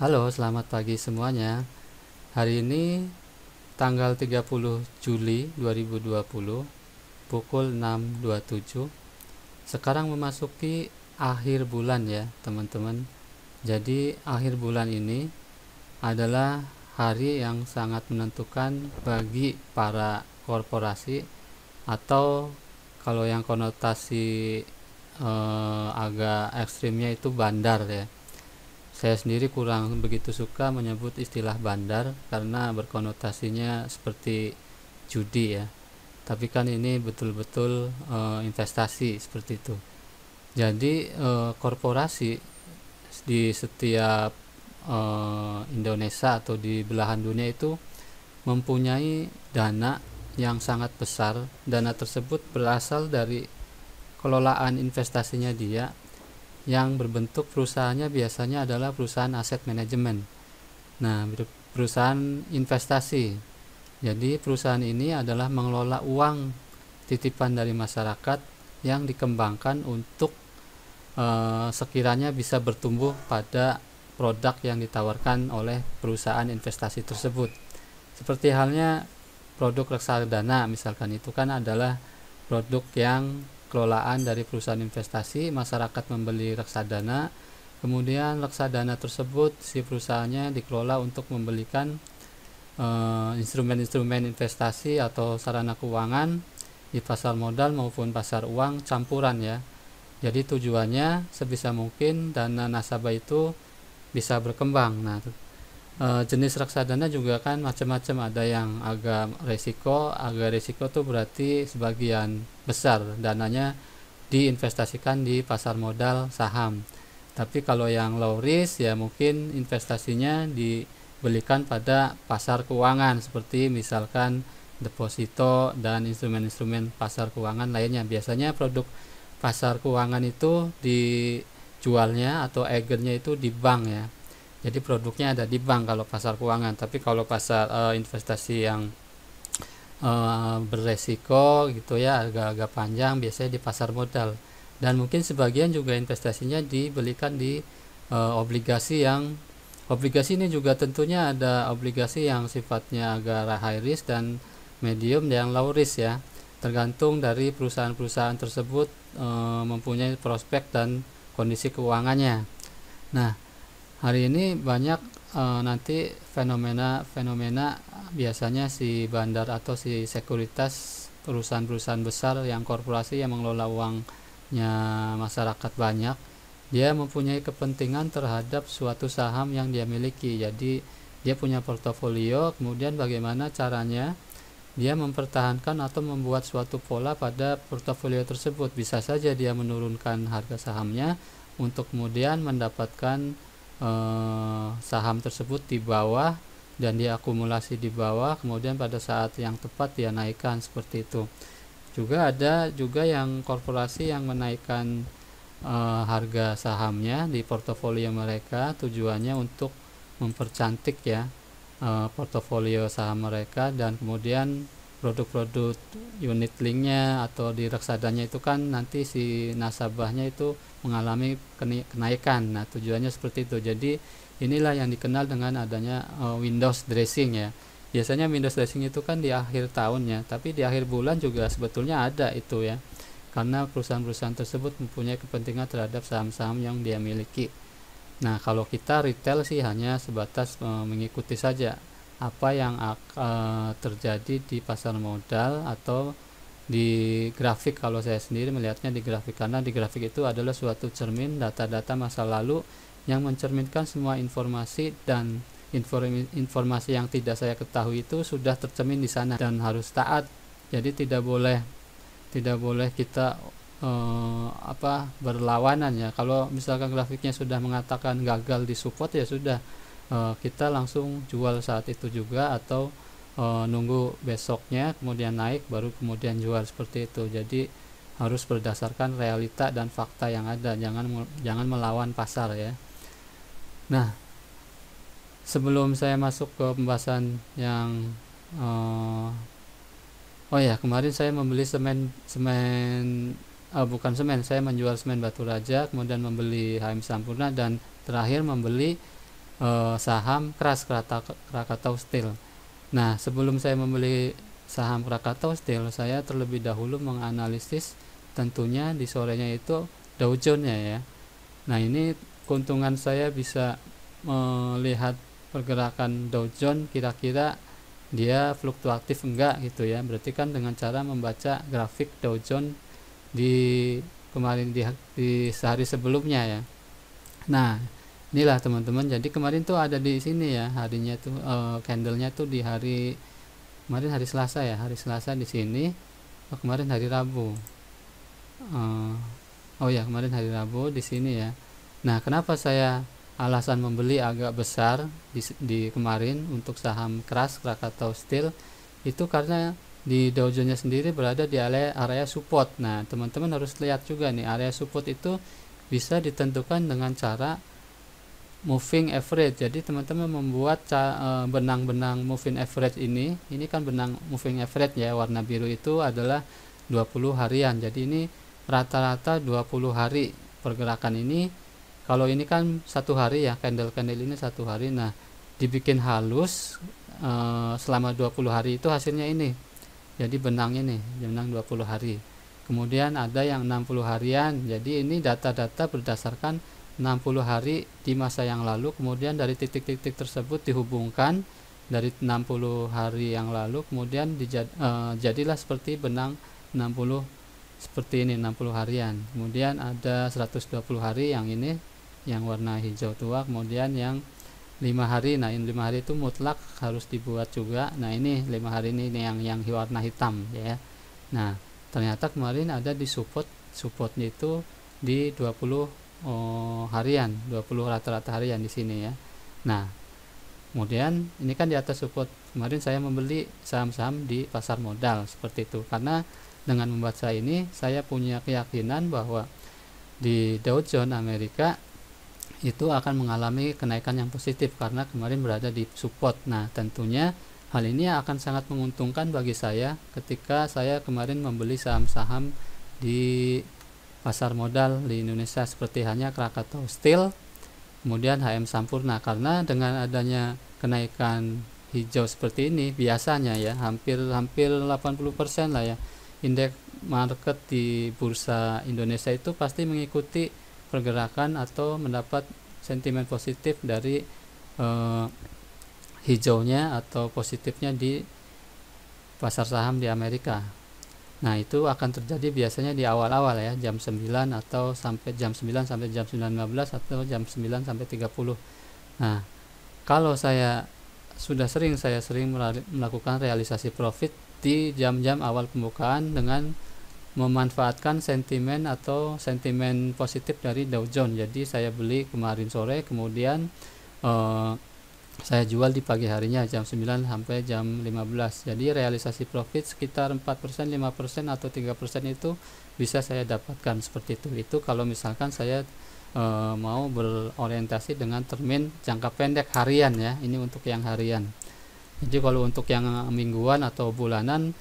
Halo, selamat pagi semuanya. Hari ini tanggal 30 Juli 2020 pukul 6.27. Sekarang memasuki akhir bulan ya, teman-teman. Jadi, akhir bulan ini adalah hari yang sangat menentukan bagi para korporasi atau kalau yang konotasi agak ekstrimnya itu bandar ya. Saya sendiri kurang begitu suka menyebut istilah bandar karena berkonotasinya seperti judi ya. Tapi kan ini betul-betul investasi seperti itu. Jadi korporasi di setiap Indonesia atau di belahan dunia itu mempunyai dana yang sangat besar. Dana tersebut berasal dari kelolaan investasinya dia, yang berbentuk perusahaannya biasanya adalah perusahaan aset manajemen. Nah, perusahaan investasi. Jadi perusahaan ini adalah mengelola uang titipan dari masyarakat yang dikembangkan untuk sekiranya bisa bertumbuh pada produk yang ditawarkan oleh perusahaan investasi tersebut. Seperti halnya produk reksadana misalkan, itu kan adalah produk yang kelolaan dari perusahaan investasi. Masyarakat membeli reksadana, kemudian reksadana tersebut si perusahaannya dikelola untuk membelikan instrumen-instrumen investasi atau sarana keuangan di pasar modal maupun pasar uang campuran ya. Jadi tujuannya sebisa mungkin dana nasabah itu bisa berkembang. Nah, jenis reksadana juga kan macam-macam, ada yang agak resiko tuh berarti sebagian besar dananya diinvestasikan di pasar modal saham. Tapi kalau yang low risk ya mungkin investasinya dibelikan pada pasar keuangan seperti misalkan deposito dan instrumen-instrumen pasar keuangan lainnya. Biasanya produk pasar keuangan itu dijualnya atau agennya itu di bank ya. Jadi produknya ada di bank kalau pasar keuangan. Tapi kalau pasar investasi yang beresiko gitu ya, agak-agak panjang, biasanya di pasar modal. Dan mungkin sebagian juga investasinya dibelikan di obligasi ini juga tentunya ada obligasi yang sifatnya agak high risk dan medium yang low risk ya. Tergantung dari perusahaan-perusahaan tersebut mempunyai prospek dan kondisi keuangannya. Nah, hari ini banyak nanti fenomena biasanya si bandar atau si sekuritas, perusahaan-perusahaan besar yang korporasi yang mengelola uangnya masyarakat banyak, dia mempunyai kepentingan terhadap suatu saham yang dia miliki. Jadi dia punya portofolio, kemudian bagaimana caranya dia mempertahankan atau membuat suatu pola pada portofolio tersebut. Bisa saja dia menurunkan harga sahamnya untuk kemudian mendapatkan saham tersebut di bawah dan dia akumulasi di bawah, kemudian pada saat yang tepat dia naikkan seperti itu. Juga ada yang korporasi yang menaikkan harga sahamnya di portofolio mereka, tujuannya untuk mempercantik ya portofolio saham mereka, dan kemudian produk-produk unit linknya atau di reksadanya itu kan nanti si nasabahnya itu mengalami kenaikan. Nah, tujuannya seperti itu. Jadi inilah yang dikenal dengan adanya windows dressing ya. Biasanya windows dressing itu kan di akhir tahun ya, tapi di akhir bulan juga sebetulnya ada itu ya, karena perusahaan-perusahaan tersebut mempunyai kepentingan terhadap saham-saham yang dia miliki. Nah, kalau kita retail sih hanya sebatas mengikuti saja apa yang terjadi di pasar modal atau di grafik. Kalau saya sendiri melihatnya di grafik, karena di grafik itu adalah suatu cermin data-data masa lalu yang mencerminkan semua informasi, dan informasi yang tidak saya ketahui itu sudah tercermin di sana dan harus taat. Jadi tidak boleh kita berlawanan ya. Kalau misalkan grafiknya sudah mengatakan gagal di support ya sudah, kita langsung jual saat itu juga, atau nunggu besoknya kemudian naik baru kemudian jual seperti itu. Jadi harus berdasarkan realita dan fakta yang ada, jangan melawan pasar ya. Nah, sebelum saya masuk ke pembahasan yang kemarin saya membeli saya menjual semen Batu Raja, kemudian membeli HM Sampurna, dan terakhir membeli saham Keras Krakatau Steel. Nah, sebelum saya membeli saham Krakatau Steel, saya terlebih dahulu menganalisis tentunya di sorenya itu Dow Jones-nya ya. Nah, ini keuntungan saya bisa melihat pergerakan Dow Jones kira-kira dia fluktuatif enggak gitu ya. Berarti kan dengan cara membaca grafik Dow Jones di kemarin di sehari sebelumnya ya. Nah, inilah teman-teman. Jadi kemarin tuh ada di sini ya, harinya tuh candlenya tuh di hari kemarin hari Selasa ya, hari Selasa di sini. Kemarin hari Rabu. Oh ya, kemarin hari Rabu di sini ya. Nah, kenapa saya alasan membeli agak besar di kemarin untuk saham Keras Krakatau Steel itu karena di Dow Jones-nya sendiri berada di area support. Nah, teman-teman harus lihat juga nih, area support itu bisa ditentukan dengan cara moving average. Jadi teman-teman membuat benang-benang moving average ini kan benang moving average ya, warna biru itu adalah 20 harian. Jadi ini rata-rata 20 hari pergerakan ini. Kalau ini kan satu hari ya, candle ini satu hari. Nah, dibikin halus selama 20 hari itu hasilnya ini. Jadi benang ini, benang 20 hari. Kemudian ada yang 60 harian. Jadi ini data-data berdasarkan 60 hari di masa yang lalu. Kemudian dari titik-titik tersebut dihubungkan dari 60 hari yang lalu. Kemudian jadilah seperti benang 60 seperti ini, 60 harian. Kemudian ada 120 hari yang ini, yang warna hijau tua. Kemudian yang 5 hari. Nah, ini 5 hari itu mutlak harus dibuat juga. Nah, ini 5 hari ini yang warna hitam ya. Nah, ternyata kemarin ada di supportnya itu di 20 harian, 20 rata-rata harian di sini ya. Nah, kemudian ini kan di atas support. Kemarin saya membeli saham-saham di pasar modal seperti itu. Karena dengan membaca ini saya punya keyakinan bahwa di Dow Jones Amerika itu akan mengalami kenaikan yang positif karena kemarin berada di support. Nah, tentunya hal ini akan sangat menguntungkan bagi saya ketika saya kemarin membeli saham-saham di pasar modal di Indonesia seperti halnya Krakatau Steel, kemudian HM Sampurna. Karena dengan adanya kenaikan hijau seperti ini biasanya ya hampir 80% lah ya, indeks market di bursa Indonesia itu pasti mengikuti pergerakan atau mendapat sentimen positif dari hijaunya atau positifnya di pasar saham di Amerika. Nah, itu akan terjadi biasanya di awal-awal ya, jam 9 atau sampai jam 9 sampai jam 9.15 atau jam 9 sampai 30. Nah, kalau saya sering melakukan realisasi profit di jam-jam awal pembukaan dengan memanfaatkan sentimen atau sentimen positif dari Dow Jones. Jadi saya beli kemarin sore, kemudian saya jual di pagi harinya jam 9 sampai jam 15. Jadi realisasi profit sekitar 4%, 5% atau 3% itu bisa saya dapatkan seperti itu. Itu kalau misalkan saya mau berorientasi dengan termin jangka pendek harian ya. Ini untuk yang harian. Jadi kalau untuk yang mingguan atau bulanan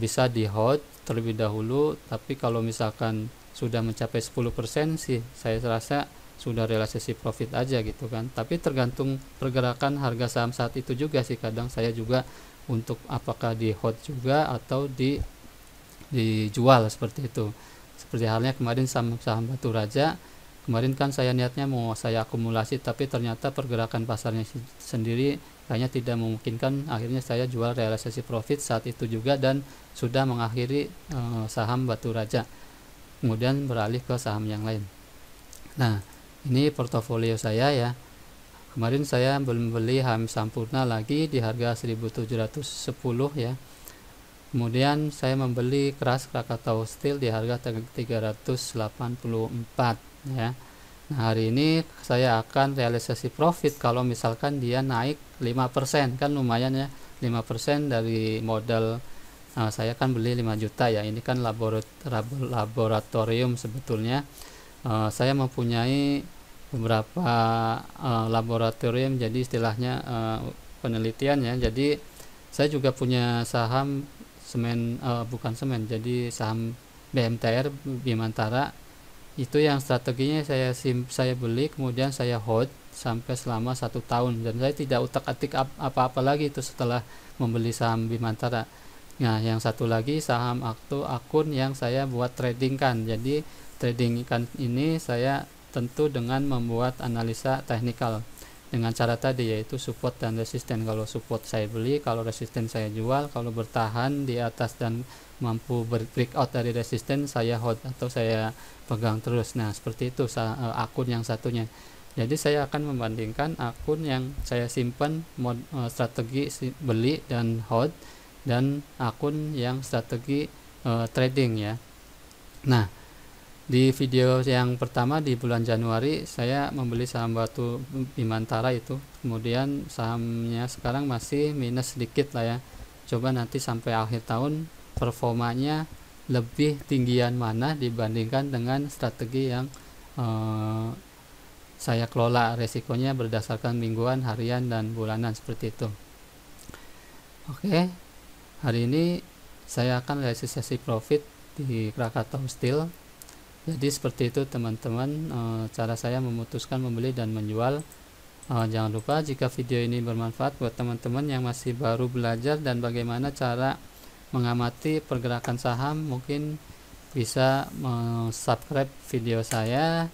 bisa di hold terlebih dahulu, tapi kalau misalkan sudah mencapai 10% sih saya rasa sudah realisasi profit aja gitu kan. Tapi tergantung pergerakan harga saham saat itu juga sih, kadang saya juga untuk apakah di hold juga atau dijual seperti itu. Seperti halnya kemarin saham Batu Raja, kemarin kan saya niatnya mau saya akumulasi, tapi ternyata pergerakan pasarnya sendiri kayaknya tidak memungkinkan. Akhirnya saya jual realisasi profit saat itu juga dan sudah mengakhiri saham Batu Raja, kemudian beralih ke saham yang lain. Nah, ini portofolio saya ya. Kemarin saya membeli HM Sampurna lagi di harga 1710 ya. Kemudian saya membeli Keras Krakatau Steel di harga 384 ya. Nah, hari ini saya akan realisasi profit kalau misalkan dia naik 5%, kan lumayan ya. 5% dari modal saya kan beli 5 juta ya. Ini kan laboratorium sebetulnya. Saya mempunyai beberapa laboratorium, jadi istilahnya penelitian ya. Jadi saya juga punya saham jadi saham BMTR Bimantara Itu yang strateginya saya beli, kemudian saya hold sampai selama 1 tahun, dan saya tidak utak-atik apa-apa lagi itu setelah membeli saham Bimantara. Nah, yang satu lagi saham akun yang saya buat trading kan. Jadi trading kan ini saya tentu dengan membuat analisa teknikal dengan cara tadi, yaitu support dan resisten. Kalau support saya beli, kalau resisten saya jual. Kalau bertahan di atas dan mampu breakout dari resisten, saya hold atau saya pegang terus. Nah, seperti itu akun yang satunya. Jadi saya akan membandingkan akun yang saya simpan strategi beli dan hold, dan akun yang strategi trading ya. Nah, di video yang pertama di bulan Januari saya membeli saham batu Bimantara itu, kemudian sahamnya sekarang masih minus sedikit lah ya. Coba nanti sampai akhir tahun performanya lebih tinggian mana dibandingkan dengan strategi yang saya kelola resikonya berdasarkan mingguan, harian, dan bulanan seperti itu. Oke, hari ini saya akan realisasi profit di Krakatau Steel. Jadi seperti itu teman-teman, cara saya memutuskan membeli dan menjual. Jangan lupa jika video ini bermanfaat buat teman-teman yang masih baru belajar dan bagaimana cara mengamati pergerakan saham, mungkin bisa subscribe video saya,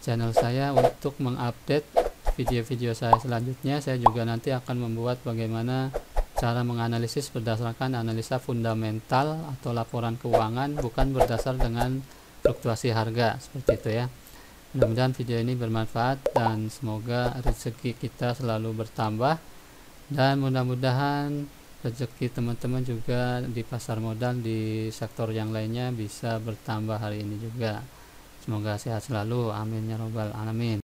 channel saya, untuk mengupdate video-video saya selanjutnya. Saya juga nanti akan membuat bagaimana cara menganalisis berdasarkan analisa fundamental atau laporan keuangan, bukan berdasar dengan fluktuasi harga, seperti itu ya. Mudah-mudahan video ini bermanfaat dan semoga rezeki kita selalu bertambah, dan mudah-mudahan rezeki teman-teman juga di pasar modal di sektor yang lainnya bisa bertambah hari ini juga. Semoga sehat selalu, amin ya robbal alamin.